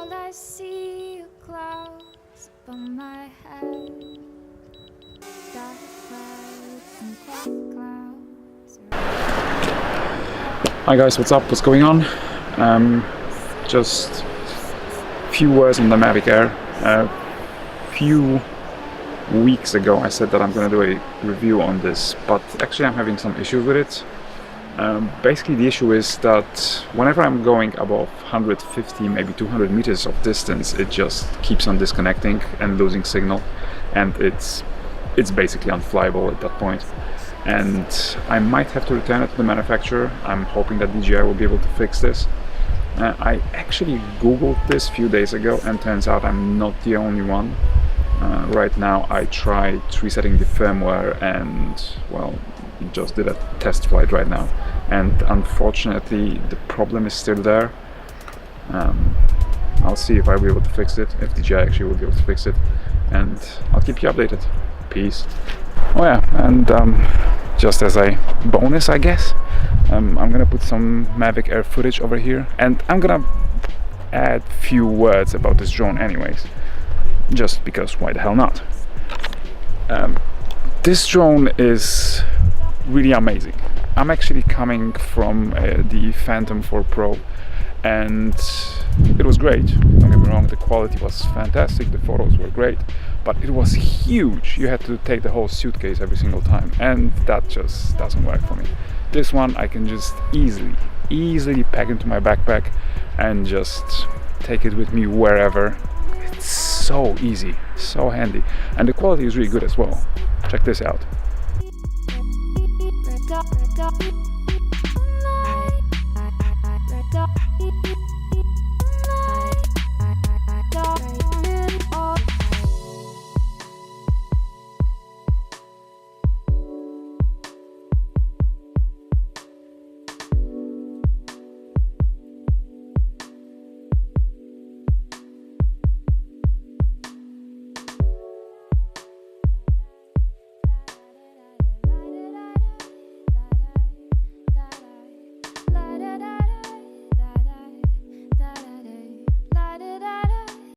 All I see are clouds above my head. Dark clouds and white clouds. Hi guys, what's up? What's going on? Just a few words on the Mavic Air. A few weeks ago I said that I'm going to do a review on this, but actually I'm having some issues with it. Basically the issue is that whenever I'm going above 150, maybe 200 meters of distance, it just keeps on disconnecting and losing signal, and it's basically unflyable at that point. And I might have to return it to the manufacturer. I'm hoping that DJI will be able to fix this. I actually googled this a few days ago, and turns out I'm not the only one. Right now I tried resetting the firmware and, well, just did a test flight right now, and unfortunately the problem is still there. I'll see if I'll be able to fix it, if DJI actually will be able to fix it, and I'll keep you updated. Peace. Oh yeah, and just as a bonus, I guess, I'm gonna put some Mavic Air footage over here, and I'm gonna add few words about this drone anyways, just because why the hell not. This drone is really amazing. I'm actually coming from the Phantom 4 Pro, and it was great, don't get me wrong, the quality was fantastic, the photos were great, but it was huge. You had to take the whole suitcase every single time, and that just doesn't work for me. This one I can just easily pack into my backpack and just take it with me wherever. It's so easy, so handy, and the quality is really good as well. Check this out.